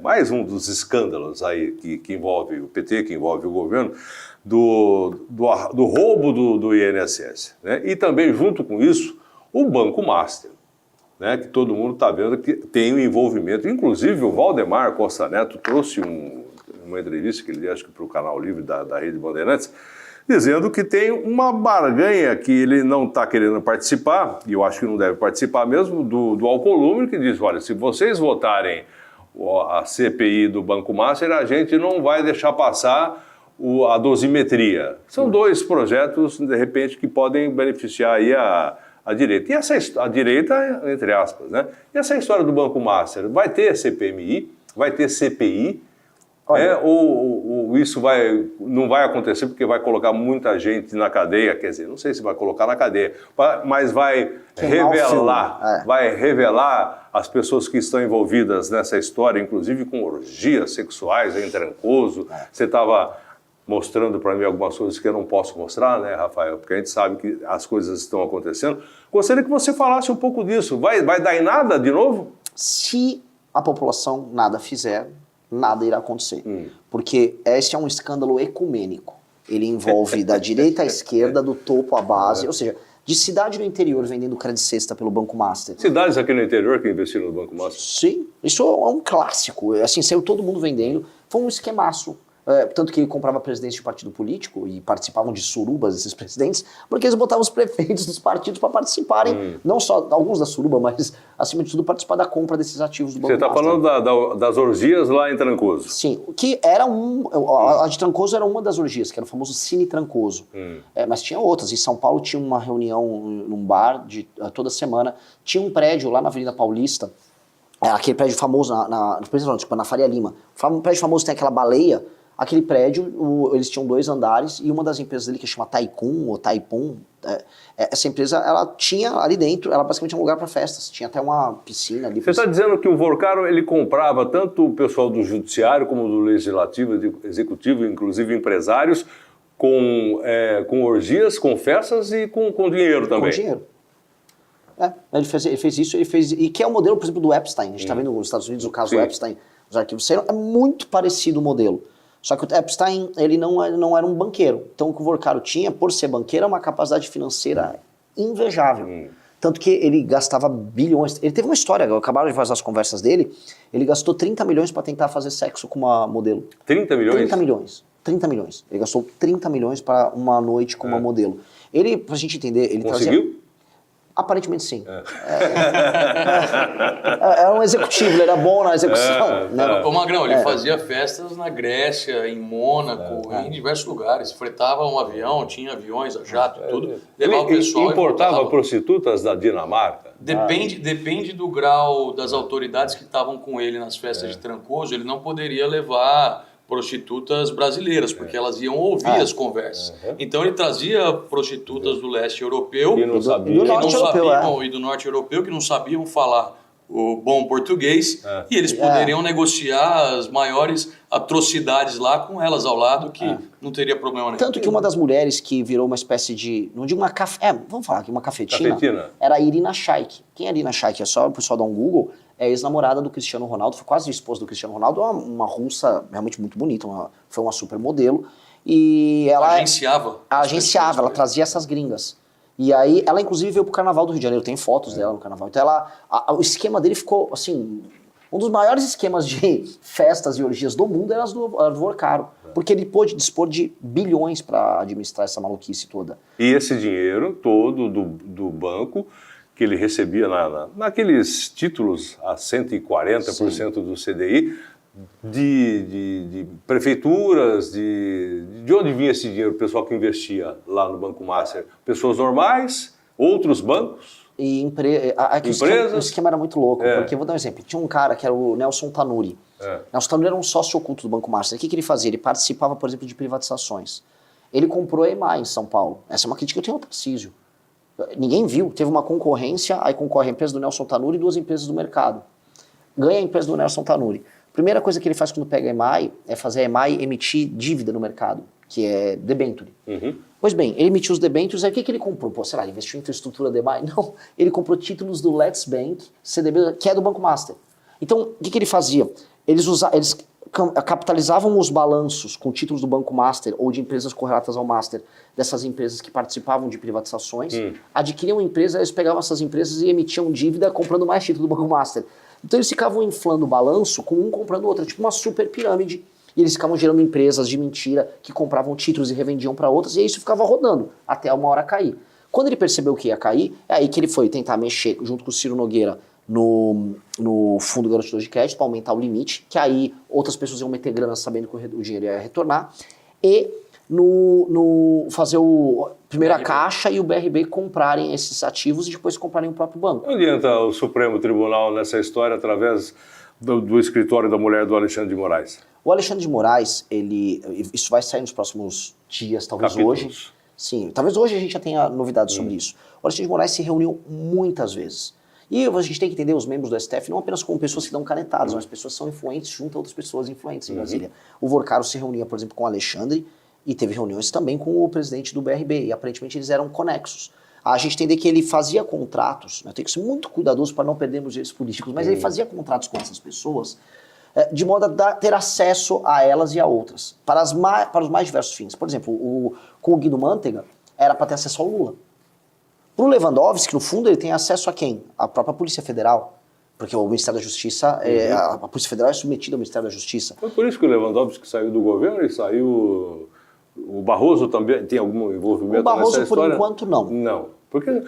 mais um dos escândalos aí que envolve o PT, que envolve o governo, do roubo do INSS. Né? E também, junto com isso, o Banco Master, né? Que todo mundo está vendo que tem um envolvimento. Inclusive, o Valdemar Costa Neto trouxe uma entrevista que ele deu, acho que para o Canal Livre da Rede Bandeirantes, dizendo que tem uma barganha que ele não está querendo participar, e eu acho que não deve participar mesmo, do Alcolumbre, que diz, olha, se vocês votarem a CPI do Banco Master, a gente não vai deixar passar a dosimetria. São dois projetos, de repente, que podem beneficiar aí a direita. E a direita, entre aspas, né? E essa história do Banco Master, vai ter CPMI, vai ter CPI, ou isso não vai acontecer porque vai colocar muita gente na cadeia, quer dizer, não sei se vai colocar na cadeia, mas vai revelar as pessoas que estão envolvidas nessa história, inclusive com orgias sexuais em Trancoso. Você estava mostrando para mim algumas coisas que eu não posso mostrar, né, Rafael? Porque a gente sabe que as coisas estão acontecendo. Gostaria que você falasse um pouco disso. Vai dar em nada de novo? Se a população nada fizer, nada irá acontecer. Porque esse é um escândalo ecumênico. Ele envolve da direita à esquerda, do topo à base, ou seja, de cidade no interior vendendo crédito cesta pelo Banco Master. Cidades aqui no interior que investiram no Banco Master? Sim, isso é um clássico. Assim, saiu todo mundo vendendo. Foi um esquemaço. Tanto que ele comprava presidentes de partido político e participavam de surubas esses presidentes, porque eles botavam os prefeitos dos partidos para participarem, não só alguns da suruba, mas acima de tudo participar da compra desses ativos do Banco Master. Você está falando das orgias lá em Trancoso? Sim, que era a de Trancoso era uma das orgias, que era o famoso Cine Trancoso. Mas tinha outras. Em São Paulo tinha uma reunião num bar toda semana. Tinha um prédio lá na Avenida Paulista, aquele prédio famoso na Faria Lima. Um prédio famoso tem aquela baleia. Aquele prédio, eles tinham 2 andares e uma das empresas dele, que chama Taikun ou Taipum, essa empresa, ela tinha ali dentro, ela basicamente é um lugar para festas, tinha até uma piscina ali. Você está dizendo que o Vorcaro, ele comprava tanto o pessoal do judiciário como do legislativo, executivo, inclusive empresários, com orgias, com festas e com dinheiro também? Com dinheiro. Ele fez isso, e que é o modelo, por exemplo, do Epstein. A gente está vendo nos Estados Unidos o caso do Epstein, os arquivos saíram, é muito parecido o modelo. Só que o Epstein, ele não era um banqueiro. Então o que o Vorcaro tinha, por ser banqueiro, é uma capacidade financeira invejável. Tanto que ele gastava bilhões. Ele teve uma história, acabaram de fazer as conversas dele, ele gastou 30 milhões para tentar fazer sexo com uma modelo. 30 milhões? 30 milhões. 30 milhões. Ele gastou 30 milhões para uma noite com uma modelo. Ele, pra gente entender, ele conseguiu? Aparentemente sim. Era um executivo, ele era bom na execução. O Magrão, ele fazia festas na Grécia, em Mônaco, em diversos lugares. Fretava um avião, tinha aviões a jato e tudo. Levava o pessoal. Importava prostitutas da Dinamarca? Depende do grau das autoridades que estavam com ele nas festas de Trancoso. Ele não poderia levar prostitutas brasileiras, porque elas iam ouvir as conversas. Então ele trazia prostitutas do leste europeu que não sabiam, e do norte europeu, que não sabiam falar o bom português, e eles poderiam negociar as maiores atrocidades lá com elas ao lado, que não teria problema nenhum. Tanto que uma das mulheres que virou uma espécie de, não digo uma vamos falar aqui, uma cafetina, era a Irina Shayk. Quem é a Irina Shayk? É só o pessoal dar um Google. É ex-namorada do Cristiano Ronaldo, foi quase esposa do Cristiano Ronaldo, uma russa realmente muito bonita, foi uma supermodelo. E ela agenciava, ela trazia essas gringas. E aí, ela inclusive veio pro Carnaval do Rio de Janeiro, tem fotos dela no Carnaval. Então o esquema dele ficou, assim, um dos maiores esquemas de festas e orgias do mundo era do Vorcaro. Porque ele pôde dispor de bilhões para administrar essa maluquice toda. E esse dinheiro todo do banco, que ele recebia naqueles títulos a 140% do CDI, de prefeituras, de onde vinha esse dinheiro, o pessoal que investia lá no Banco Master? Pessoas normais, outros bancos? E empresas? O esquema era muito louco, porque eu vou dar um exemplo. Tinha um cara que era o Nelson Tanuri. Nelson Tanuri era um sócio oculto do Banco Master. O que ele fazia? Ele participava, por exemplo, de privatizações. Ele comprou a EMAI em São Paulo. Essa é uma crítica que eu tenho ao Tarcísio. Ninguém viu, teve uma concorrência, aí concorre a empresa do Nelson Tanuri e 2 empresas do mercado. Ganha a empresa do Nelson Tanuri. Primeira coisa que ele faz quando pega a EMAI é fazer a EMAI emitir dívida no mercado, que é debenture. Pois bem, ele emitiu os debentures, aí o que ele comprou? Pô, sei lá, investiu em infraestrutura da EMAI? Não, ele comprou títulos do Let's Bank, CDB, que é do Banco Master. Então, o que ele fazia? eles capitalizavam os balanços com títulos do Banco Master ou de empresas correlatas ao Master, dessas empresas que participavam de privatizações, adquiriam empresas, eles pegavam essas empresas e emitiam dívida comprando mais título do Banco Master. Então eles ficavam inflando o balanço com um comprando o outro, tipo uma super pirâmide, e eles ficavam gerando empresas de mentira que compravam títulos e revendiam para outras, e isso ficava rodando até uma hora cair. Quando ele percebeu que ia cair, é aí que ele foi tentar mexer junto com o Ciro Nogueira no fundo garantidor de crédito para aumentar o limite, que aí outras pessoas iam meter grana sabendo que o dinheiro ia retornar, e fazer primeiro a Caixa e o BRB comprarem esses ativos e depois comprarem o próprio banco. Onde entra o Supremo Tribunal nessa história através do escritório da mulher do Alexandre de Moraes? O Alexandre de Moraes, isso vai sair nos próximos dias, talvez Capítulos. hoje. Sim, talvez hoje a gente já tenha novidades sobre isso. O Alexandre de Moraes se reuniu muitas vezes. E a gente tem que entender os membros do STF não apenas como pessoas que dão canetadas, mas pessoas que são influentes junto a outras pessoas influentes em Brasília. O Vorcaro se reunia, por exemplo, com o Alexandre e teve reuniões também com o presidente do BRB, e aparentemente eles eram conexos. A gente entender que ele fazia contratos, né, tem que ser muito cuidadoso para não perdermos direitos políticos, mas ele fazia contratos com essas pessoas de modo a ter acesso a elas e a outras, para os mais diversos fins. Por exemplo, com o Guido Mantega, era para ter acesso ao Lula. Para o Lewandowski, no fundo, ele tem acesso a quem? A própria Polícia Federal. Porque o Ministério da Justiça, a Polícia Federal é submetida ao Ministério da Justiça. Foi por isso que o Lewandowski saiu do governo e saiu... O Barroso também tem algum envolvimento nessa história? O Barroso, por enquanto, não. Não, porque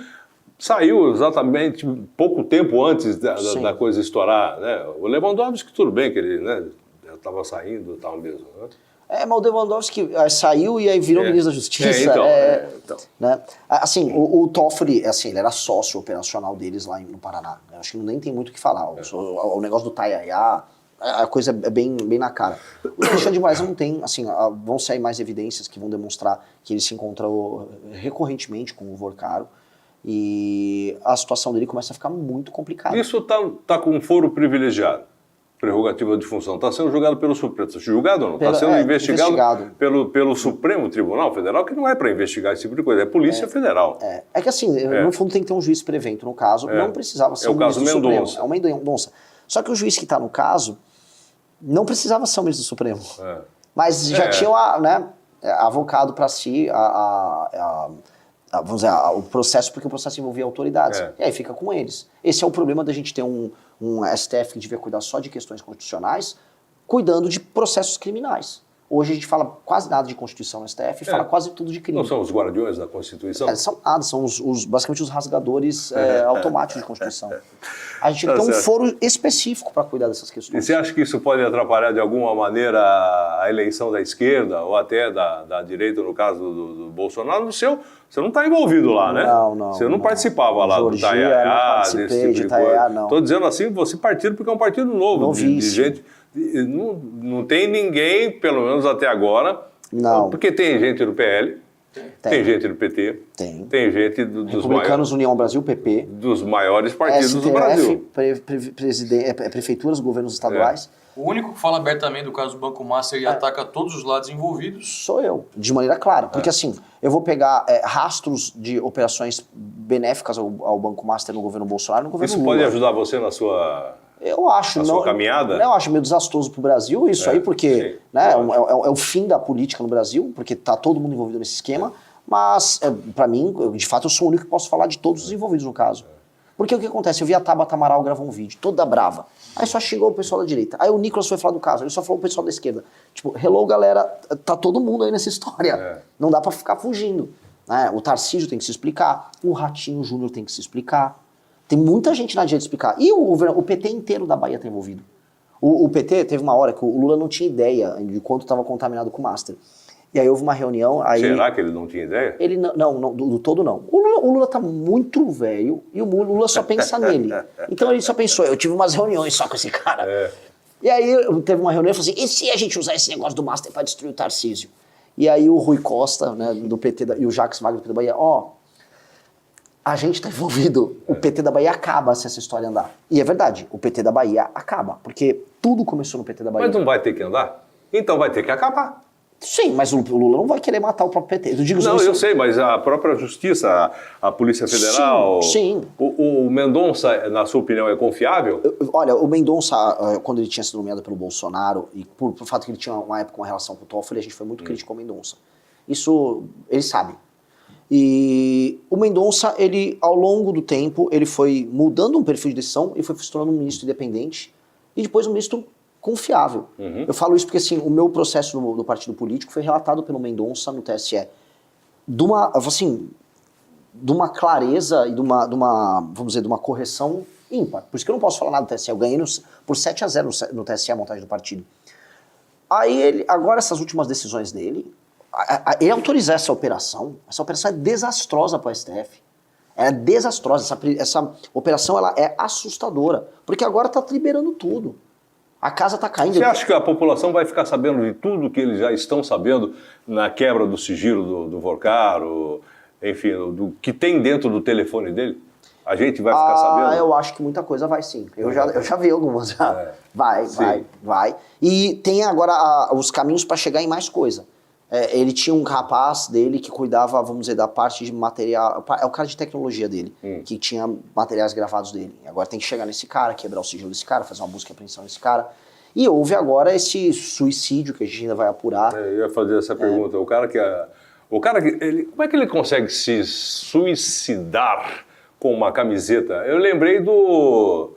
saiu exatamente pouco tempo antes da coisa estourar, né? O Lewandowski, tudo bem que ele estava saindo e tal mesmo, né? Mas o Lewandowski saiu e aí virou ministro da Justiça. Então. Né? Assim, o Toffoli, assim, ele era sócio operacional deles lá no Paraná. Eu acho que nem tem muito o que falar. O negócio do Taiaiá, a coisa é bem na cara. O Alexandre de Moraes não tem, assim, vão sair mais evidências que vão demonstrar que ele se encontrou recorrentemente com o Vorcaro e a situação dele começa a ficar muito complicada. Isso tá com um foro privilegiado. Prerrogativa de função. Está sendo julgado pelo Supremo. Julgado ou não? Está sendo investigado pelo Supremo Tribunal Federal, que não é para investigar esse tipo de coisa, é Polícia Federal. É que assim, no fundo tem que ter um juiz prevento no caso, não precisava ser o caso Mendonça. É o Mendonça. Só que o juiz que está no caso não precisava ser o ministro do Supremo. Mas já tinha avocado para si vamos dizer, o processo, porque o processo envolvia autoridades. E aí fica com eles. Esse é o problema da gente ter um STF que devia cuidar só de questões constitucionais, cuidando de processos criminais. Hoje a gente fala quase nada de Constituição no STF, fala quase tudo de crime. Não são os guardiões da Constituição? São nada, são basicamente os rasgadores automáticos de Constituição. A gente tem que ter um foro específico para cuidar dessas questões. E você acha que isso pode atrapalhar de alguma maneira a eleição da esquerda ou até da direita, no caso do Bolsonaro? Você não está envolvido lá, né? Não. Você não participava lá do Taiaiá, desse tipo de coisa. Estou dizendo assim, você partido porque é um partido novo, de gente... Não tem ninguém, pelo menos até agora, porque tem gente do PL, tem gente do PT, tem gente dos Republicanos, União Brasil, PP, dos maiores partidos STF, do Brasil. Prefeituras, governos estaduais. O único que fala abertamente do caso do Banco Master e ataca todos os lados envolvidos sou eu, de maneira clara. Porque assim, eu vou pegar rastros de operações benéficas ao Banco Master no governo Bolsonaro e no governo Lula. Isso pode ajudar você na sua... Eu acho, sua caminhada? Eu acho meio desastroso para o Brasil isso aí, porque é o fim da política no Brasil, porque está todo mundo envolvido nesse esquema, mas para mim, de fato, eu sou o único que posso falar de todos os envolvidos no caso. Porque o que acontece? Eu vi a Tabata Amaral gravar um vídeo, toda brava, aí só xingou o pessoal da direita, aí o Nicolas foi falar do caso, ele só falou o pessoal da esquerda. Tipo, hello galera, tá todo mundo aí nessa história, não dá para ficar fugindo. Né? O Tarcísio tem que se explicar, o Ratinho Júnior tem que se explicar. Tem muita gente na direita de explicar. E o PT inteiro da Bahia está envolvido. O PT teve uma hora que o Lula não tinha ideia de quanto estava contaminado com o Master. E aí houve uma reunião... Será que ele não tinha ideia? Ele não, do todo não. O Lula tá muito velho e o Lula só pensa nele. Então ele só pensou, eu tive umas reuniões só com esse cara. E aí teve uma reunião e falou assim, e se a gente usar esse negócio do Master para destruir o Tarcísio? E aí o Rui Costa, né, do PT, e o Jacques Wagner do PT da Bahia, a gente está envolvido, o PT da Bahia acaba se essa história andar. E é verdade, o PT da Bahia acaba, porque tudo começou no PT da Bahia. Mas não vai ter que andar? Então vai ter que acabar. Sim, mas o Lula não vai querer matar o próprio PT. Eu digo não, eu sei, mas a própria Justiça, a Polícia Federal... Sim. O Mendonça, na sua opinião, é confiável? Olha, o Mendonça, quando ele tinha sido nomeado pelo Bolsonaro, e por fato que ele tinha uma época uma relação com o Toffoli, a gente foi muito crítico ao Mendonça. Isso, ele sabe. E o Mendonça, ele, ao longo do tempo, ele foi mudando um perfil de decisão e foi se tornando um ministro independente e depois um ministro confiável. Eu falo isso porque, assim, o meu processo no partido político foi relatado pelo Mendonça no TSE de uma clareza e de uma, vamos dizer, de uma correção ímpar. Por isso que eu não posso falar nada do TSE. Eu ganhei por 7-0 no TSE a montagem do partido. Aí, agora essas últimas decisões dele, ele autorizar essa operação é desastrosa para o STF. É desastrosa. Essa operação ela é assustadora. Porque agora está liberando tudo. A casa está caindo. Você acha que a população vai ficar sabendo de tudo que eles já estão sabendo na quebra do sigilo do Vorcaro, enfim, do que tem dentro do telefone dele? A gente vai ficar sabendo? Eu acho que muita coisa vai sim. Eu já vi algumas. Já. Vai. E tem agora os caminhos para chegar em mais coisa. Ele tinha um rapaz dele que cuidava, vamos dizer, da parte de material. É o cara de tecnologia dele, que tinha materiais gravados dele. Agora tem que chegar nesse cara, quebrar o sigilo desse cara, fazer uma busca e apreensão nesse cara. E houve agora esse suicídio que a gente ainda vai apurar. Eu ia fazer essa pergunta. O cara que como é que ele consegue se suicidar com uma camiseta? Eu lembrei do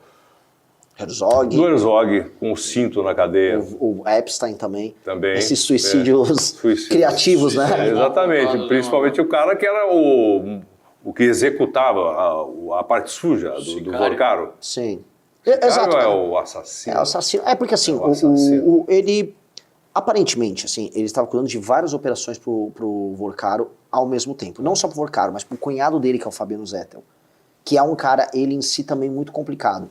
Herzog, com o cinto na cadeia. O Epstein também. Esses suicídios criativos, né? Exatamente. Principalmente o cara que era o que executava a parte suja do Vorcaro. Sim. Exato. É o assassino. É o assassino. É porque assim, ele aparentemente, assim, ele estava cuidando de várias operações pro Vorcaro ao mesmo tempo. Não só pro Vorcaro, mas pro cunhado dele, que é o Fabiano Zettel. Que é um cara, ele em si também muito complicado.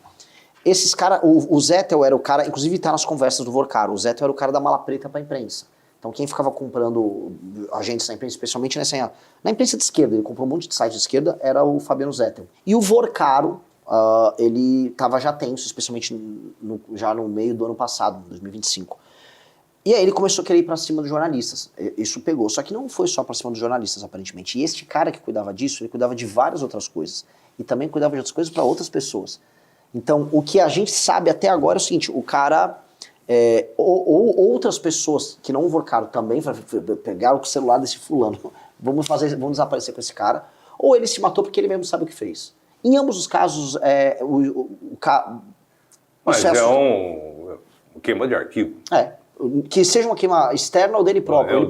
Esses caras, o Zettel era o cara, inclusive tá nas conversas do Vorcaro, o Zettel era o cara da mala preta pra imprensa. Então quem ficava comprando agentes na imprensa, especialmente na imprensa de esquerda, ele comprou um monte de site de esquerda, era o Fabiano Zettel. E o Vorcaro, ele tava já tenso, especialmente já no meio do ano passado, 2025. E aí ele começou a querer ir pra cima dos jornalistas. Isso pegou, só que não foi só pra cima dos jornalistas, aparentemente. E este cara que cuidava disso, ele cuidava de várias outras coisas. E também cuidava de outras coisas para outras pessoas. Então, o que a gente sabe até agora é o seguinte, o cara, ou outras pessoas que não o Vorcaro também, pegaram o celular desse fulano, vamos desaparecer com esse cara, ou ele se matou porque ele mesmo sabe o que fez. Em ambos os casos, Mas é um queima de arquivo. Que seja uma queima externa ou dele próprio.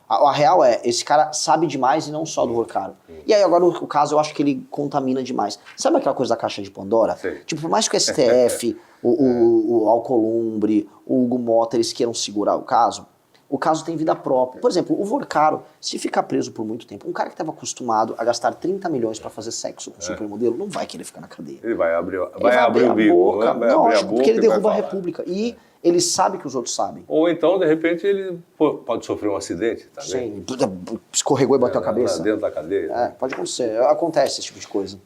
A real esse cara sabe demais e não só do Vorcaro. E aí agora o caso eu acho que ele contamina demais. Sabe aquela coisa da caixa de Pandora? Sim. Tipo, por mais que o STF, o Alcolumbre, o Hugo Mota, eles queiram segurar o caso tem vida própria. Por exemplo, o Vorcaro, se ficar preso por muito tempo, um cara que estava acostumado a gastar 30 milhões para fazer sexo com o supermodelo, não vai querer ficar na cadeia. Ele vai abrir o bico, vai abrir a boca, porque ele derruba a República. E ele sabe que os outros sabem. Ou então, de repente, ele pode sofrer um acidente. Tá. Sim, escorregou e bateu a cabeça. Dentro da cadeia. Pode acontecer. Acontece esse tipo de coisa.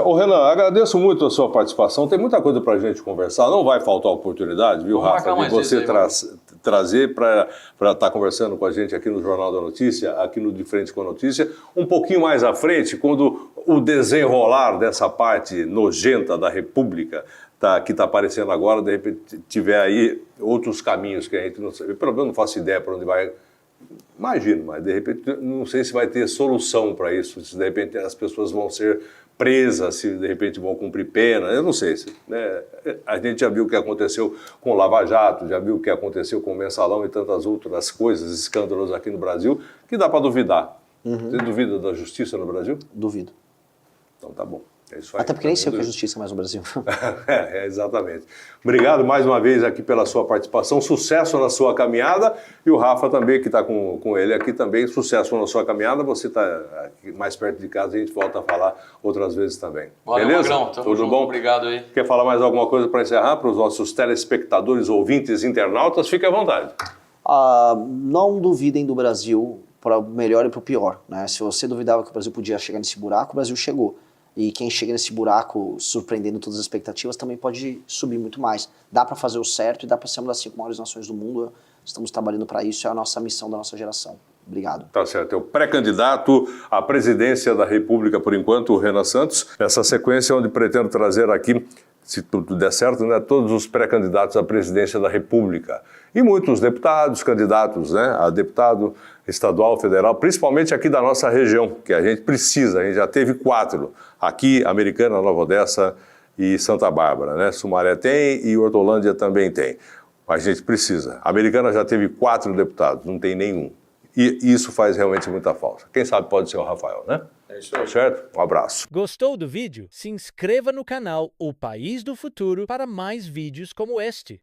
Ô Renan, agradeço muito a sua participação. Tem muita coisa pra gente conversar. Não vai faltar oportunidade, viu, Rafa, de você trazer para estar conversando com a gente aqui no Jornal da Notícia, aqui no De Frente com a Notícia, um pouquinho mais à frente, quando o desenrolar dessa parte nojenta da República que está aparecendo agora, de repente tiver aí outros caminhos que a gente não sabe. Pelo menos não faço ideia para onde vai. Imagino, mas de repente não sei se vai ter solução para isso, se de repente as pessoas vão ser presas, se de repente vão cumprir pena, eu não sei. Né? A gente já viu o que aconteceu com o Lava Jato, já viu o que aconteceu com o Mensalão e tantas outras coisas, escândalos aqui no Brasil, que dá para duvidar. Você duvida da justiça no Brasil? Duvido. Então tá bom. É isso aí. Até porque nem sei o que é justiça mais no Brasil. Exatamente. Obrigado mais uma vez aqui pela sua participação, sucesso na sua caminhada, e o Rafa também, que está com ele aqui também, sucesso na sua caminhada, você está aqui mais perto de casa, a gente volta a falar outras vezes também. Valeu, beleza? Magrão, Tudo junto. Bom? Obrigado aí. Quer falar mais alguma coisa para encerrar, para os nossos telespectadores, ouvintes, internautas? Fique à vontade. Não duvidem do Brasil para o melhor e para o pior. Né? Se você duvidava que o Brasil podia chegar nesse buraco, o Brasil chegou. E quem chega nesse buraco surpreendendo todas as expectativas também pode subir muito mais. Dá para fazer o certo e dá para ser uma das 5 maiores nações do mundo. Estamos trabalhando para isso, é a nossa missão da nossa geração. Obrigado. Tá certo. É o pré-candidato à presidência da República, por enquanto, o Renan Santos. Essa sequência onde pretendo trazer aqui, se tudo der certo, né, todos os pré-candidatos à presidência da República. E muitos deputados, candidatos, né, a deputado estadual, federal, principalmente aqui da nossa região, que a gente precisa. A gente já teve 4 aqui, Americana, Nova Odessa e Santa Bárbara, né? Sumaré tem e Hortolândia também tem. Mas a gente precisa. A Americana já teve 4 deputados, não tem nenhum. E isso faz realmente muita falta. Quem sabe pode ser o Rafael, né? É isso aí. Certo? Um abraço. Gostou do vídeo? Se inscreva no canal O País do Futuro para mais vídeos como este.